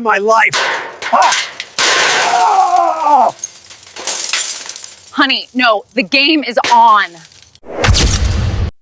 of my life. Honey, no, the game is on.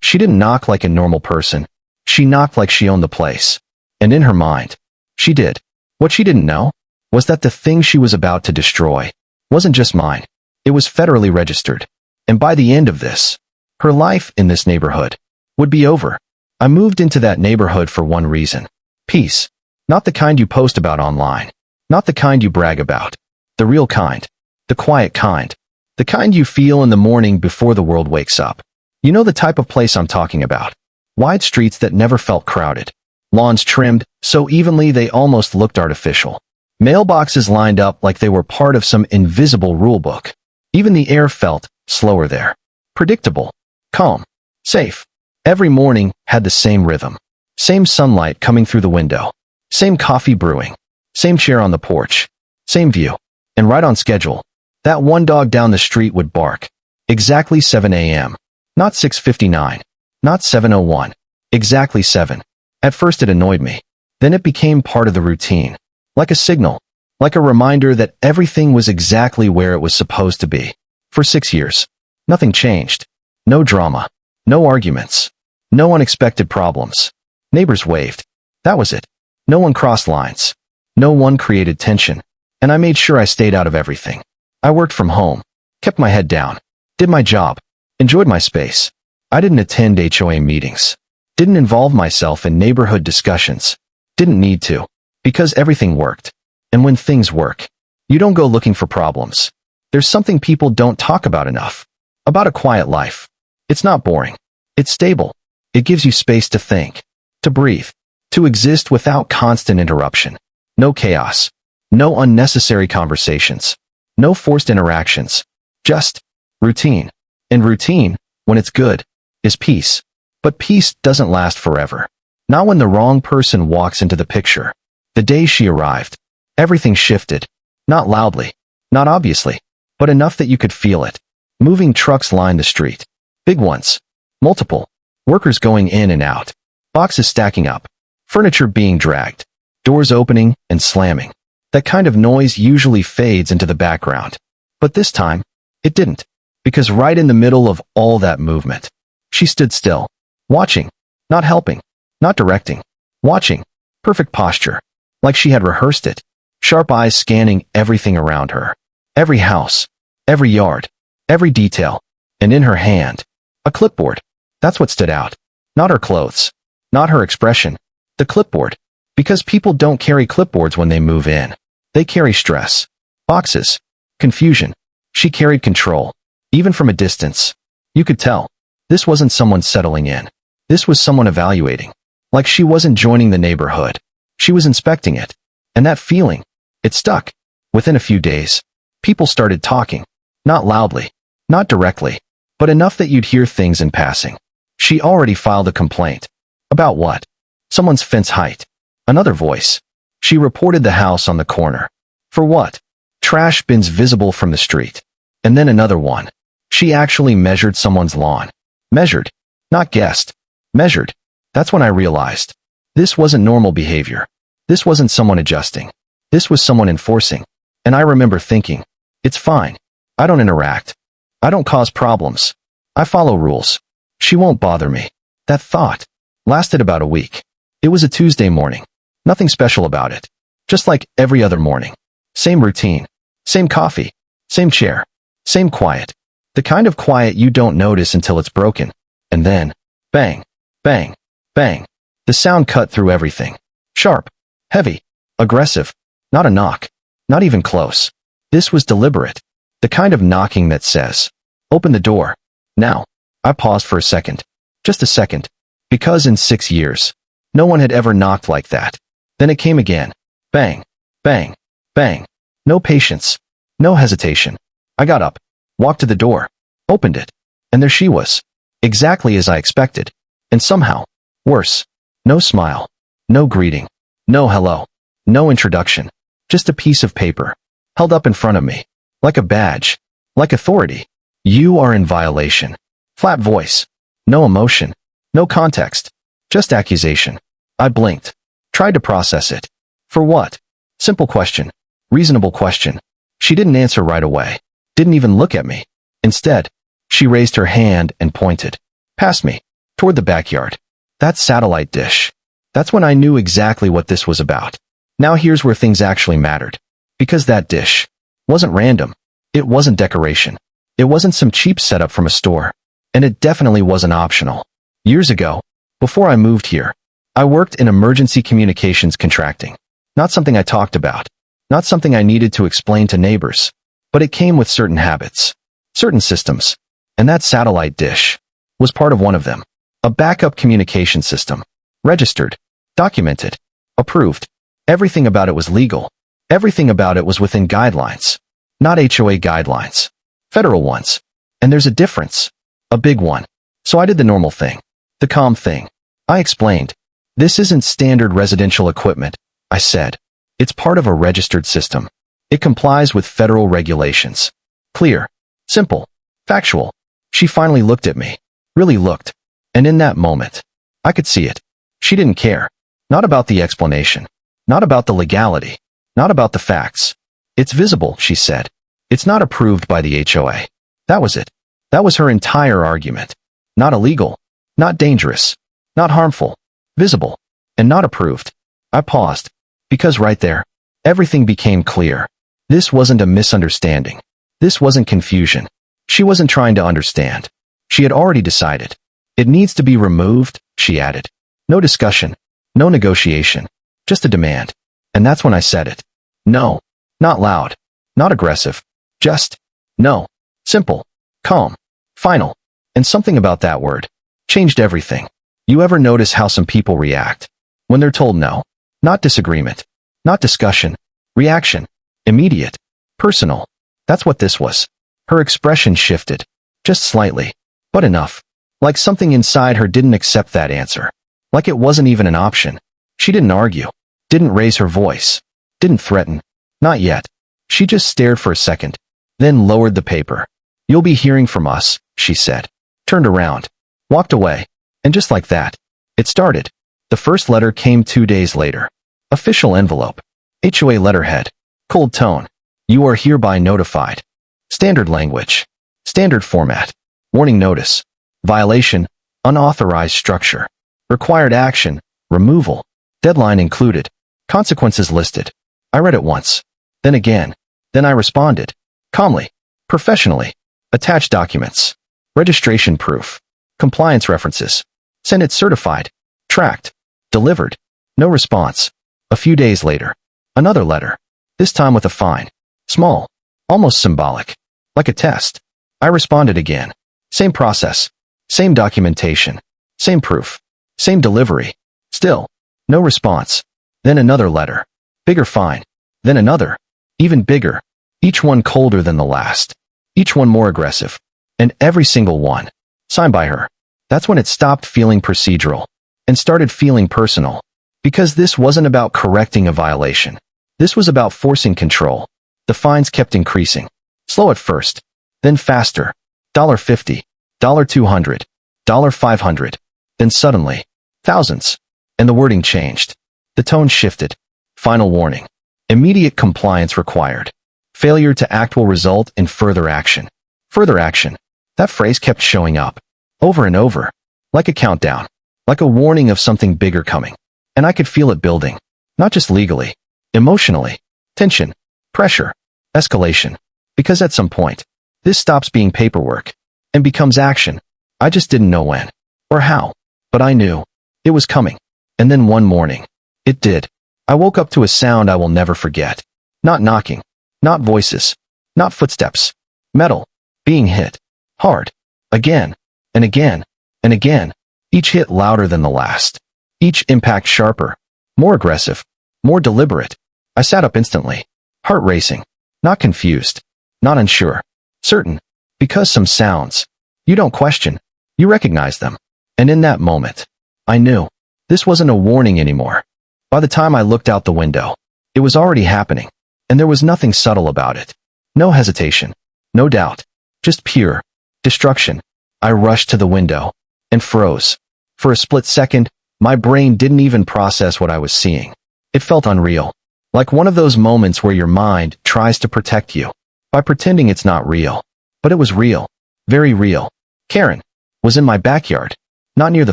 She didn't knock like a normal person. She knocked like she owned the place. And in her mind, she did. What she didn't know was that the thing she was about to destroy wasn't just mine. It was federally registered. And by the end of this, her life in this neighborhood would be over. I moved into that neighborhood for one reason. Peace. Not the kind you post about online. Not the kind you brag about. The real kind. The quiet kind. The kind you feel in the morning before the world wakes up. You know the type of place I'm talking about. Wide streets that never felt crowded. Lawns trimmed so evenly they almost looked artificial. Mailboxes lined up like they were part of some invisible rulebook. Even the air felt slower there. Predictable. Calm. Safe. Every morning had the same rhythm. Same sunlight coming through the window. Same coffee brewing. Same chair on the porch. Same view. And right on schedule. That one dog down the street would bark. Exactly 7 a.m. Not 6:59. Not 7:01. Exactly 7. At first it annoyed me. Then it became part of the routine. Like a signal. Like a reminder that everything was exactly where it was supposed to be. For 6 years. Nothing changed. No drama. No arguments. No unexpected problems. Neighbors waved. That was it. No one crossed lines. No one created tension. And I made sure I stayed out of everything. I worked from home. Kept my head down. Did my job. Enjoyed my space. I didn't attend HOA meetings. Didn't involve myself in neighborhood discussions. Didn't need to. Because everything worked. And when things work, you don't go looking for problems. There's something people don't talk about enough. About a quiet life. It's not boring. It's stable. It gives you space to think. To breathe. To exist without constant interruption. No chaos. No unnecessary conversations. No forced interactions. Just routine. And routine, when it's good, is peace. But peace doesn't last forever. Not when the wrong person walks into the picture. The day she arrived, everything shifted. Not loudly. Not obviously. But enough that you could feel it. Moving trucks lined the street. Big ones. Multiple. Workers going in and out. Boxes stacking up. Furniture being dragged. Doors opening and slamming. That kind of noise usually fades into the background. But this time, it didn't. Because right in the middle of all that movement, she stood still. Watching. Not helping. Not directing. Watching. Perfect posture. Like she had rehearsed it. Sharp eyes scanning everything around her. Every house. Every yard. Every detail. And in her hand, a clipboard. That's what stood out. Not her clothes. Not her expression. The clipboard. Because people don't carry clipboards when they move in. They carry stress. Boxes. Confusion. She carried control. Even from a distance. You could tell. This wasn't someone settling in. This was someone evaluating. Like she wasn't joining the neighborhood. She was inspecting it. And that feeling, it stuck. Within a few days, people started talking. Not loudly. Not directly. But enough that you'd hear things in passing. She already filed a complaint. About what? Someone's fence height. Another voice. She reported the house on the corner. For what? Trash bins visible from the street. And then another one. She actually measured someone's lawn. Measured. Not guessed. Measured. That's when I realized. This wasn't normal behavior. This wasn't someone adjusting. This was someone enforcing. And I remember thinking, it's fine. I don't interact. I don't cause problems. I follow rules. She won't bother me. That thought lasted about a week. It was a Tuesday morning. Nothing special about it. Just like every other morning. Same routine. Same coffee. Same chair. Same quiet. The kind of quiet you don't notice until it's broken. And then, bang, bang, bang. The sound cut through everything. Sharp. Heavy. Aggressive. Not a knock. Not even close. This was deliberate. The kind of knocking that says, open the door. Now. I paused for a second. Just a second. Because in 6 years, no one had ever knocked like that. Then it came again. Bang. Bang. Bang. No patience. No hesitation. I got up. Walked to the door. Opened it. And there she was. Exactly as I expected. And somehow, worse. No smile. No greeting. No hello. No introduction. Just a piece of paper. Held up in front of me. Like a badge. Like authority. You are in violation. Flat voice. No emotion. No context. Just accusation. I blinked. Tried to process it. For what? Simple question. Reasonable question. She didn't answer right away. Didn't even look at me. Instead, she raised her hand and pointed. Past me. Toward the backyard. That satellite dish. That's when I knew exactly what this was about. Now here's where things actually mattered. Because that dish wasn't random. It wasn't decoration. It wasn't some cheap setup from a store. And it definitely wasn't optional. Years ago, before I moved here, I worked in emergency communications contracting. Not something I talked about. Not something I needed to explain to neighbors. But it came with certain habits. Certain systems. And that satellite dish was part of one of them. A backup communication system. Registered. Documented. Approved. Everything about it was legal. Everything about it was within guidelines. Not HOA guidelines. Federal ones. And there's a difference. A big one. So I did the normal thing. The calm thing. I explained. This isn't standard residential equipment, I said. It's part of a registered system. It complies with federal regulations. Clear. Simple. Factual. She finally looked at me. Really looked. And in that moment, I could see it. She didn't care. Not about the explanation. Not about the legality. Not about the facts. It's visible, she said. It's not approved by the HOA. That was it. That was her entire argument. Not illegal. Not dangerous. Not harmful. Visible. And not approved. I paused. Because right there, everything became clear. This wasn't a misunderstanding. This wasn't confusion. She wasn't trying to understand. She had already decided. It needs to be removed, she added. No discussion. No negotiation. Just a demand. And that's when I said it. No. Not loud. Not aggressive. Just no. Simple. Calm. Final. And something about that word changed everything. You ever notice how some people react when they're told no? Not disagreement. Not discussion. Reaction. Immediate. Personal. That's what this was. Her expression shifted. Just slightly. But enough. Like something inside her didn't accept that answer. Like it wasn't even an option. She didn't argue. Didn't raise her voice. Didn't threaten. Not yet. She just stared for a second. Then lowered the paper. You'll be hearing from us, she said. Turned around. Walked away. And just like that, it started. The first letter came 2 days later. Official envelope. HOA letterhead. Cold tone. You are hereby notified. Standard language. Standard format. Warning notice. Violation. Unauthorized structure. Required action. Removal. Deadline included. Consequences listed. I read it once. Then again. Then I responded. Calmly. Professionally. Attached documents. Registration proof. Compliance references. Send it certified. Tracked. Delivered. No response. A few days later. Another letter. This time with a fine. Small. Almost symbolic. Like a test. I responded again. Same process. Same documentation. Same proof. Same delivery. Still. No response. Then another letter. Bigger fine. Then another. Even bigger. Each one colder than the last. Each one more aggressive. And every single one. Signed by her. That's when it stopped feeling procedural. And started feeling personal. Because this wasn't about correcting a violation. This was about forcing control. The fines kept increasing. Slow at first. Then faster. $50. $200. $500. Then suddenly. Thousands. And the wording changed. The tone shifted. Final warning. Immediate compliance required. Failure to act will result in further action. Further action. That phrase kept showing up. Over and over. Like a countdown. Like a warning of something bigger coming. And I could feel it building. Not just legally. Emotionally. Tension. Pressure. Escalation. Because at some point, this stops being paperwork. And becomes action. I just didn't know when. Or how. But I knew. It was coming. And then one morning. It did. I woke up to a sound I will never forget. Not knocking. Not voices. Not footsteps. Metal. Being hit. Hard. Again. And again. And again. Each hit louder than the last. Each impact sharper. More aggressive. More deliberate. I sat up instantly. Heart racing. Not confused. Not unsure. Certain. Because some sounds. You don't question. You recognize them. And in that moment, I knew. This wasn't a warning anymore. By the time I looked out the window, it was already happening. And there was nothing subtle about it. No hesitation. No doubt. Just pure destruction. I rushed to the window and froze. For a split second, my brain didn't even process what I was seeing. It felt unreal. Like one of those moments where your mind tries to protect you by pretending it's not real. But it was real. Very real. Karen was in my backyard, not near the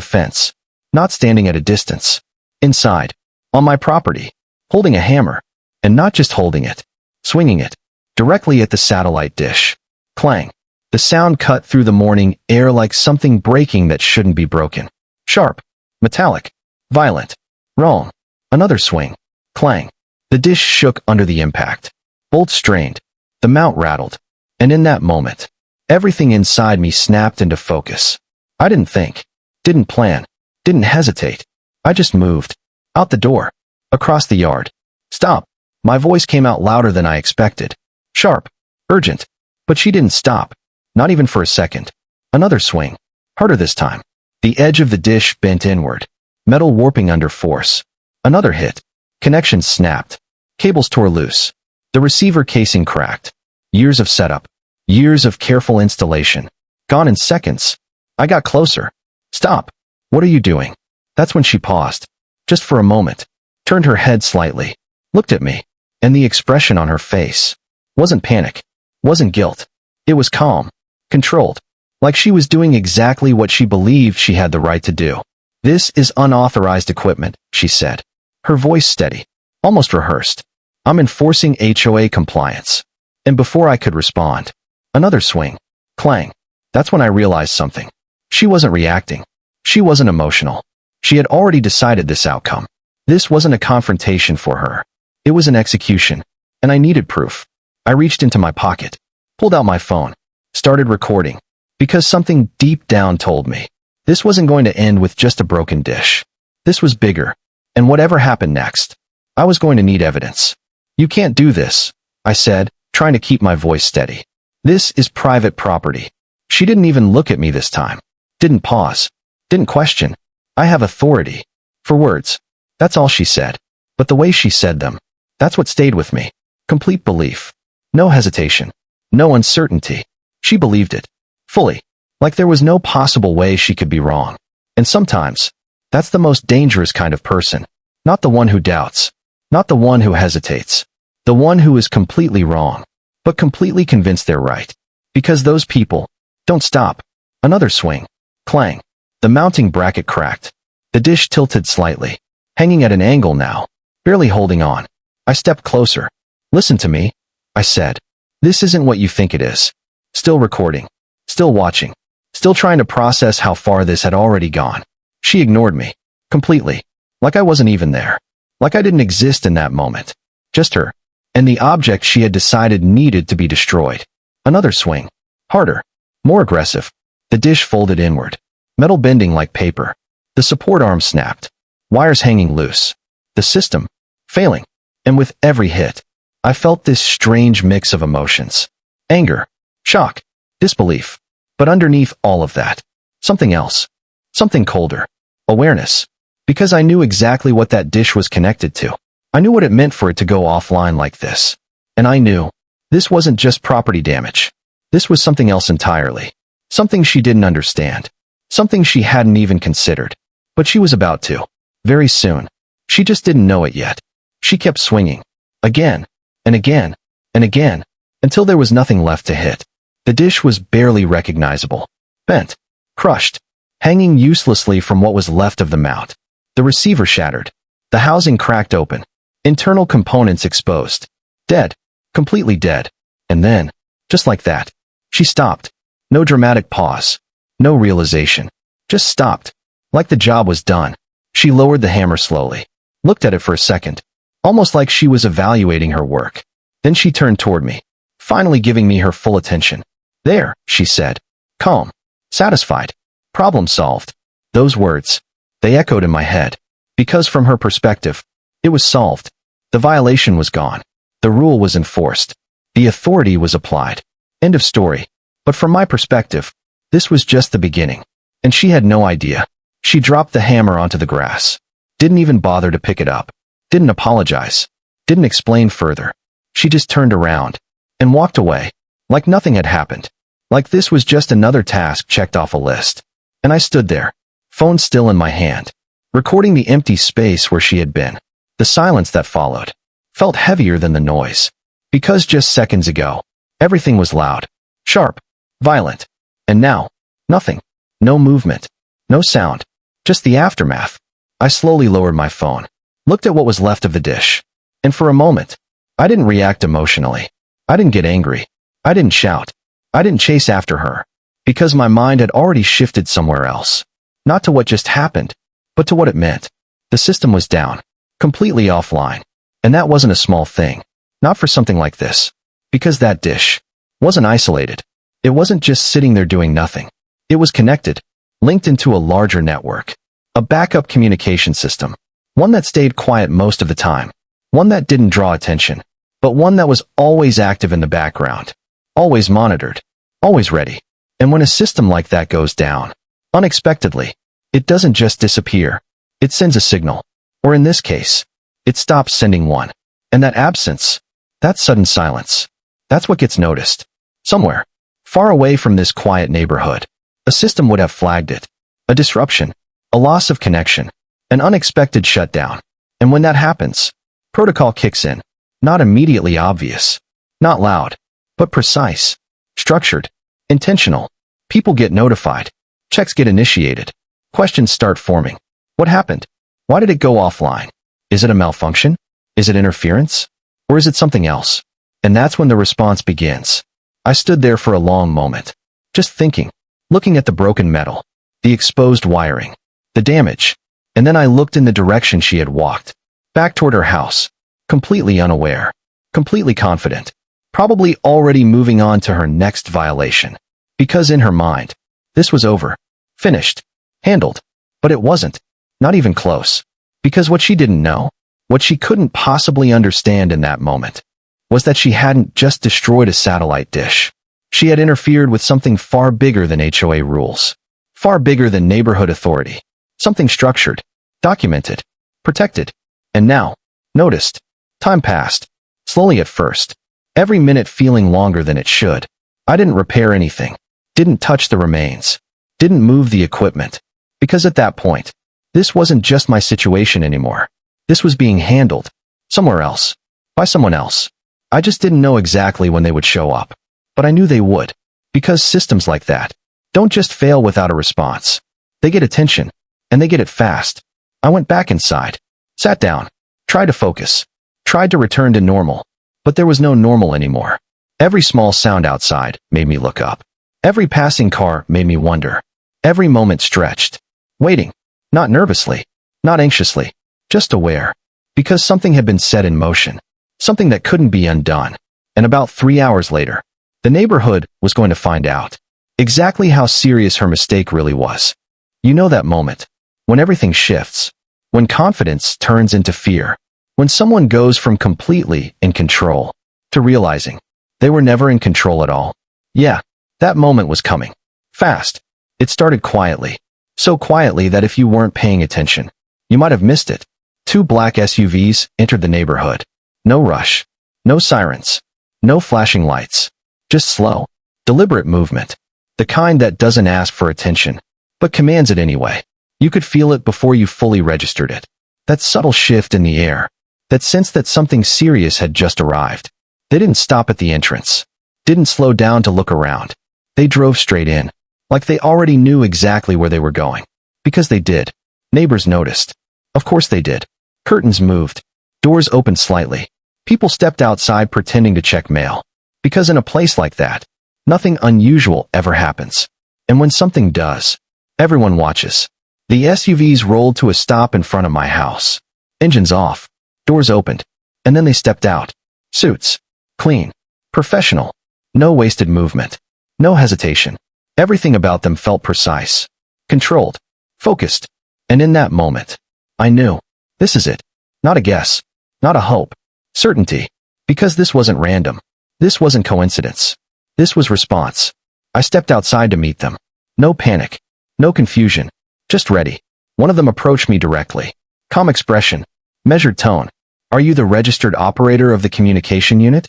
fence, not standing at a distance. Inside, on my property, holding a hammer, and not just holding it, swinging it, directly at the satellite dish. Clang. The sound cut through the morning air like something breaking that shouldn't be broken. Sharp. Metallic. Violent. Wrong. Another swing. Clang. The dish shook under the impact. Bolts strained. The mount rattled. And in that moment, everything inside me snapped into focus. I didn't think. Didn't plan. Didn't hesitate. I just moved. Out the door. Across the yard. Stop. My voice came out louder than I expected. Sharp. Urgent. But she didn't stop. Not even for a second. Another swing. Harder this time. The edge of the dish bent inward. Metal warping under force. Another hit. Connection snapped. Cables tore loose. The receiver casing cracked. Years of setup. Years of careful installation. Gone in seconds. I got closer. Stop. What are you doing? That's when she paused. Just for a moment. Turned her head slightly. Looked at me. And the expression on her face wasn't panic. Wasn't guilt. It was calm. Controlled. Like she was doing exactly what she believed she had the right to do. This is unauthorized equipment, she said. Her voice steady. Almost rehearsed. I'm enforcing HOA compliance. And before I could respond, another swing. Clang. That's when I realized something. She wasn't reacting. She wasn't emotional. She had already decided this outcome. This wasn't a confrontation for her. It was an execution. And I needed proof. I reached into my pocket, pulled out my phone, started recording, because something deep down told me this wasn't going to end with just a broken dish. This was bigger. And whatever happened next, I was going to need evidence. You can't do this, I said, trying to keep my voice steady. This is private property. She didn't even look at me this time. Didn't pause. Didn't question. I have authority. For words. That's all she said. But the way she said them, that's what stayed with me. Complete belief. No hesitation. No uncertainty. She believed it. Fully. Like there was no possible way she could be wrong. And sometimes, that's the most dangerous kind of person. Not the one who doubts. Not the one who hesitates. The one who is completely wrong, but completely convinced they're right. Because those people don't stop. Another swing. Clang. The mounting bracket cracked. The dish tilted slightly, hanging at an angle now, barely holding on. I stepped closer. Listen to me, I said. This isn't what you think it is. Still recording. Still watching. Still trying to process how far this had already gone. She ignored me. Completely. Like I wasn't even there. Like I didn't exist in that moment. Just her. And the object she had decided needed to be destroyed. Another swing. Harder. More aggressive. The dish folded inward. Metal bending like paper. The support arm snapped. Wires hanging loose. The system. Failing. And with every hit, I felt this strange mix of emotions. Anger. Shock. Disbelief. But underneath all of that, something else. Something colder. Awareness. Because I knew exactly what that dish was connected to. I knew what it meant for it to go offline like this. And I knew this wasn't just property damage. This was something else entirely. Something she didn't understand. Something she hadn't even considered. But she was about to. Very soon. She just didn't know it yet. She kept swinging. Again. And again. And again. Until there was nothing left to hit. The dish was barely recognizable. Bent. Crushed. Hanging uselessly from what was left of the mount. The receiver shattered. The housing cracked open. Internal components exposed. Dead. Completely dead. And then, just like that, she stopped. No dramatic pause. No realization. Just stopped. Like the job was done. She lowered the hammer slowly. Looked at it for a second. Almost like she was evaluating her work. Then she turned toward me. Finally giving me her full attention. There, she said. Calm. Satisfied. Problem solved. Those words. They echoed in my head. Because from her perspective, it was solved. The violation was gone. The rule was enforced. The authority was applied. End of story. But from my perspective, this was just the beginning. And she had no idea. She dropped the hammer onto the grass. Didn't even bother to pick it up. Didn't apologize. Didn't explain further. She just turned around and walked away. Like nothing had happened. Like this was just another task checked off a list. And I stood there, phone still in my hand, recording the empty space where she had been. The silence that followed. felt heavier than the noise. Because just seconds ago, everything was loud, sharp, violent. And now, nothing. No movement. No sound. Just the aftermath. I slowly lowered my phone, looked at what was left of the dish. And for a moment, I didn't react emotionally. I didn't get angry. I didn't shout. I didn't chase after her. Because my mind had already shifted somewhere else. Not to what just happened, but to what it meant. The system was down. Completely offline. And that wasn't a small thing. Not for something like this. Because that dish wasn't isolated. It wasn't just sitting there doing nothing. It was connected, linked into a larger network. A backup communication system. One that stayed quiet most of the time. One that didn't draw attention. But one that was always active in the background. Always monitored. Always ready. And when a system like that goes down, unexpectedly, it doesn't just disappear. It sends a signal. Or in this case, it stops sending one. And that absence, that sudden silence, that's what gets noticed. Somewhere, far away from this quiet neighborhood, a system would have flagged it. A disruption, a loss of connection, an unexpected shutdown. And when that happens, protocol kicks in. Not immediately obvious. Not loud, but precise. Structured. Intentional. People get notified. Checks get initiated. Questions start forming. What happened? Why did it go offline? Is it a malfunction? Is it interference? Or is it something else? And that's when the response begins. I stood there for a long moment. Just thinking. Looking at the broken metal. The exposed wiring. The damage. And then I looked in the direction she had walked. Back toward her house. Completely unaware. Completely confident. Probably already moving on to her next violation. Because in her mind, this was over. Finished. Handled. But it wasn't. Not even close. Because what she didn't know, what she couldn't possibly understand in that moment, was that she hadn't just destroyed a satellite dish. She had interfered with something far bigger than HOA rules. Far bigger than neighborhood authority. Something structured. Documented. Protected. And now, noticed. Time passed. Slowly at first. Every minute feeling longer than it should. I didn't repair anything. Didn't touch the remains. Didn't move the equipment. Because at that point, this wasn't just my situation anymore. This was being handled. Somewhere else. By someone else. I just didn't know exactly when they would show up. But I knew they would. Because systems like that don't just fail without a response. They get attention. And they get it fast. I went back inside. Sat down. Tried to focus. Tried to return to normal. But there was no normal anymore. Every small sound outside made me look up. Every passing car made me wonder. Every moment stretched. Waiting. Not nervously. Not anxiously. Just aware. Because something had been set in motion. Something that couldn't be undone. And about 3 hours later, the neighborhood was going to find out exactly how serious her mistake really was. You know that moment. When everything shifts. When confidence turns into fear. When someone goes from completely in control to realizing they were never in control at all. Yeah, that moment was coming. Fast. It started quietly. So quietly that if you weren't paying attention, you might have missed it. 2 black SUVs entered the neighborhood. No rush. No sirens. No flashing lights. Just slow, deliberate movement. The kind that doesn't ask for attention, but commands it anyway. You could feel it before you fully registered it. That subtle shift in the air. That sense that something serious had just arrived. They didn't stop at the entrance. Didn't slow down to look around. They drove straight in. Like they already knew exactly where they were going. Because they did. Neighbors noticed. Of course they did. Curtains moved. Doors opened slightly. People stepped outside pretending to check mail. Because in a place like that, nothing unusual ever happens. And when something does, everyone watches. The SUVs rolled to a stop in front of my house. Engines off. Doors opened. And then they stepped out. Suits. Clean. Professional. No wasted movement. No hesitation. Everything about them felt precise. Controlled. Focused. And in that moment, I knew. This is it. Not a guess. Not a hope. Certainty. Because this wasn't random. This wasn't coincidence. This was response. I stepped outside to meet them. No panic. No confusion. Just ready. One of them approached me directly. Calm expression. Measured tone. Are you the registered operator of the communication unit?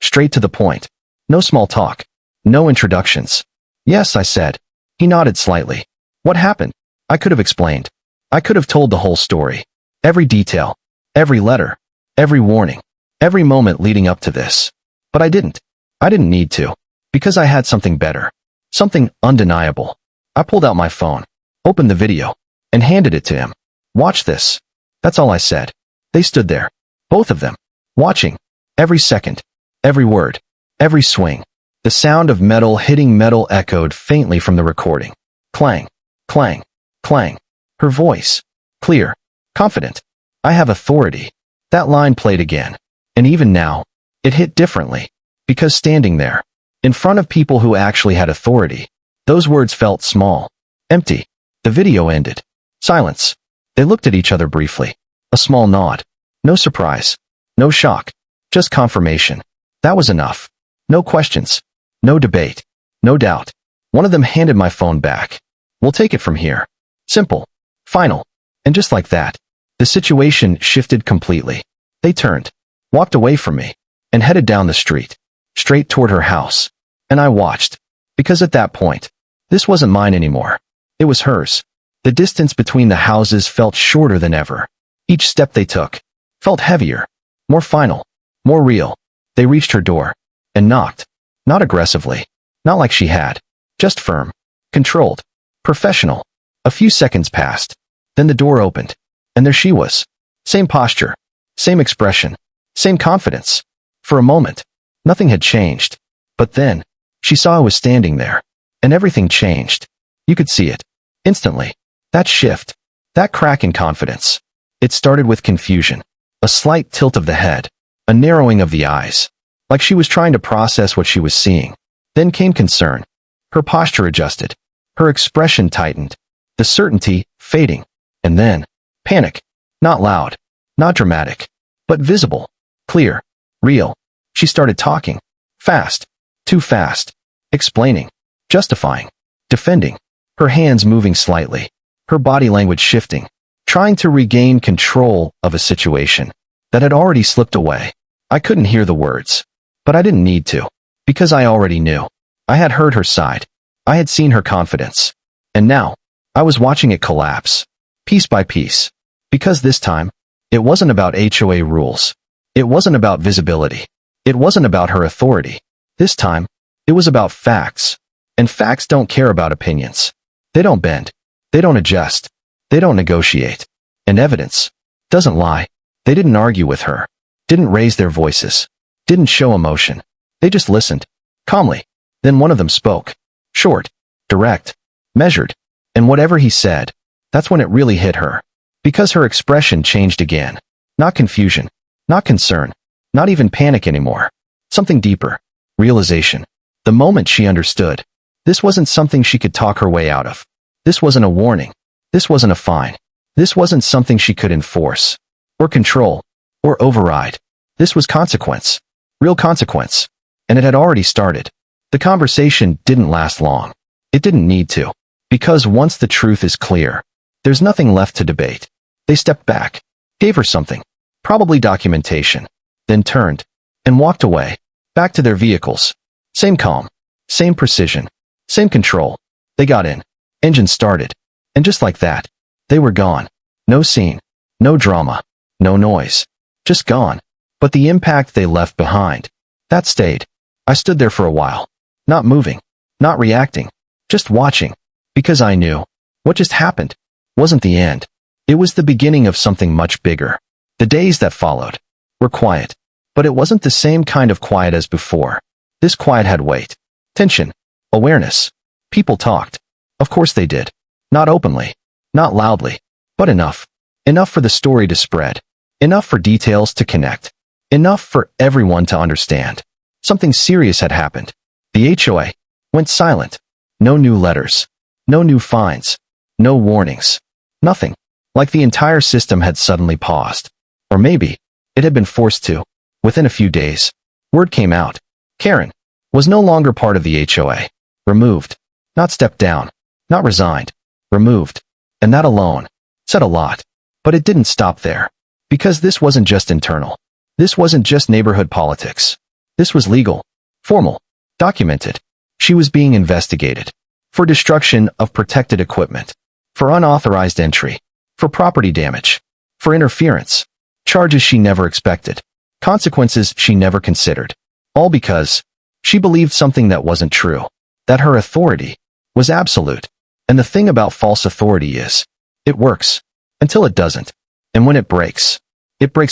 Straight to the point. No small talk. No introductions. Yes, I said. He nodded slightly. What happened? I could have explained. I could have told the whole story. Every detail. Every letter. Every warning. Every moment leading up to this. But I didn't. I didn't need to. Because I had something better. Something undeniable. I pulled out my phone, opened the video, and handed it to him. Watch this. That's all I said. They stood there. Both of them. Watching. Every second. Every word. Every swing. The sound of metal hitting metal echoed faintly from the recording. Clang. Clang. Clang. Her voice. Clear. Confident. I have authority. That line played again. And even now, it hit differently. Because standing there, in front of people who actually had authority, those words felt small. Empty. The video ended. Silence. They looked at each other briefly. A small nod. No surprise. No shock. Just confirmation. That was enough. No questions. No debate. No doubt. One of them handed my phone back. We'll take it from here. Simple. Final. And just like that, the situation shifted completely. They turned, walked away from me, and headed down the street, straight toward her house. And I watched. Because at that point, this wasn't mine anymore. It was hers. The distance between the houses felt shorter than ever. Each step they took felt heavier, more final, more real. They reached her door and knocked. Not aggressively, not like she had, just firm, controlled, professional. A few seconds passed. Then the door opened, and there she was. Same posture, same expression, same confidence. For a moment, nothing had changed. But then, she saw I was standing there, and everything changed. You could see it. Instantly. That shift. That crack in confidence. It started with confusion. A slight tilt of the head. A narrowing of the eyes. Like she was trying to process what she was seeing. Then came concern. Her posture adjusted. Her expression tightened. The certainty fading. And then, panic. Not loud. Not dramatic. But visible. Clear. Real. She started talking. Fast. Too fast. Explaining. Justifying. Defending. Her hands moving slightly. Her body language shifting. Trying to regain control of a situation that had already slipped away. I couldn't hear the words. But I didn't need to. Because I already knew. I had heard her side. I had seen her confidence. And now, I was watching it collapse. Piece by piece. Because this time, it wasn't about HOA rules. It wasn't about visibility. It wasn't about her authority. This time, it was about facts. And facts don't care about opinions. They don't bend. They don't adjust. They don't negotiate. And evidence doesn't lie. They didn't argue with her. Didn't raise their voices. Didn't show emotion. They just listened. Calmly. Then one of them spoke. Short. Direct. Measured. And whatever he said, that's when it really hit her. Because her expression changed again. Not confusion. Not concern. Not even panic anymore. Something deeper. Realization. The moment she understood. This wasn't something she could talk her way out of. This wasn't a warning. This wasn't a fine. This wasn't something she could enforce. Or control. Or override. This was consequence. Real consequence. And it had already started. The conversation didn't last long. It didn't need to. Because once the truth is clear, there's nothing left to debate. They stepped back. Gave her something. Probably documentation. Then turned. And walked away. Back to their vehicles. Same calm. Same precision. Same control. They got in. Engine started. And just like that, they were gone. No scene. No drama. No noise. Just gone. But the impact they left behind, that stayed. I stood there for a while. Not moving. Not reacting. Just watching. Because I knew. What just happened wasn't the end. It was the beginning of something much bigger. The days that followed were quiet. But it wasn't the same kind of quiet as before. This quiet had weight. Tension. Awareness. People talked. Of course they did. Not openly. Not loudly. But enough. Enough for the story to spread. Enough for details to connect. Enough for everyone to understand. Something serious had happened. The HOA went silent. No new letters. No new fines. No warnings. Nothing. Like the entire system had suddenly paused. Or maybe it had been forced to. Within a few days, word came out. Karen was no longer part of the HOA. Removed. Not stepped down. Not resigned. Removed. And that alone said a lot. But it didn't stop there. Because this wasn't just internal. This wasn't just neighborhood politics. This was legal. Formal. Documented. She was being investigated. For destruction of protected equipment. For unauthorized entry. For property damage. For interference. Charges she never expected. Consequences she never considered. All because she believed something that wasn't true. That her authority was absolute. And the thing about false authority is, it works. Until it doesn't. And when it breaks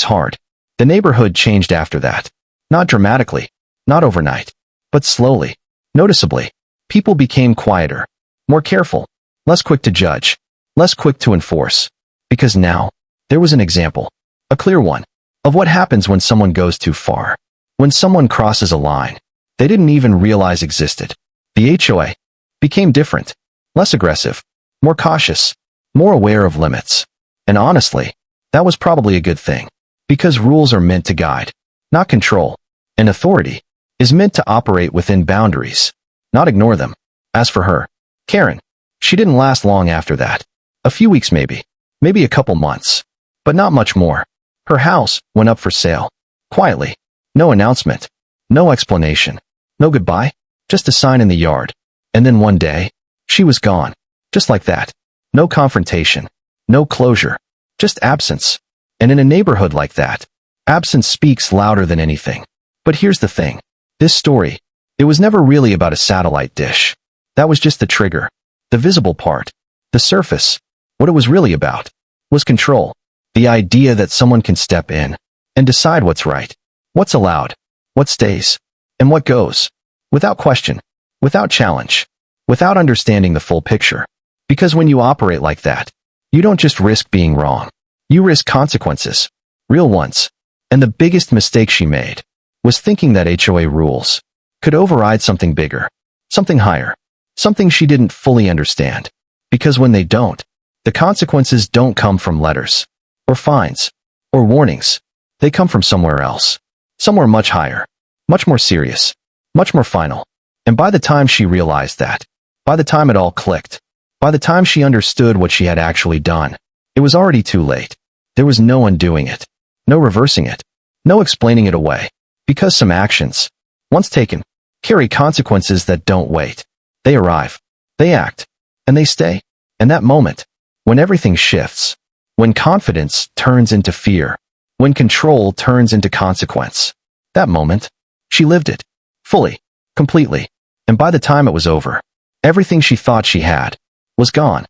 hard. The neighborhood changed after that. Not dramatically. Not overnight. But slowly. Noticeably. People became quieter. More careful. Less quick to judge. Less quick to enforce. Because now, there was an example. A clear one. Of what happens when someone goes too far. When someone crosses a line they didn't even realize existed. The HOA became different. Less aggressive. More cautious. More aware of limits. And honestly, that was probably a good thing. Because rules are meant to guide, not control. And authority is meant to operate within boundaries, not ignore them. As for her, Karen, she didn't last long after that. A few weeks maybe. Maybe a couple months. But not much more. Her house went up for sale. Quietly. No announcement. No explanation. No goodbye. Just a sign in the yard. And then one day, she was gone. Just like that. No confrontation. No closure. Just absence. And in a neighborhood like that, absence speaks louder than anything. But here's the thing. This story, it was never really about a satellite dish. That was just the trigger. The visible part. The surface. What it was really about was control. The idea that someone can step in and decide what's right, what's allowed, what stays, and what goes. Without question. Without challenge. Without understanding the full picture. Because when you operate like that, you don't just risk being wrong. You risk consequences. Real ones. And the biggest mistake she made was thinking that HOA rules could override something bigger, something higher, something she didn't fully understand. Because when they don't, the consequences don't come from letters, or fines, or warnings. They come from somewhere else. Somewhere much higher, much more serious, much more final. And by the time she realized that, by the time it all clicked, by the time she understood what she had actually done, it was already too late. There was no undoing it, no reversing it, no explaining it away. Because some actions, once taken, carry consequences that don't wait. They arrive, they act, and they stay. And that moment, when everything shifts, when confidence turns into fear, when control turns into consequence, that moment, she lived it, fully, completely. And by the time it was over, everything she thought she had was gone.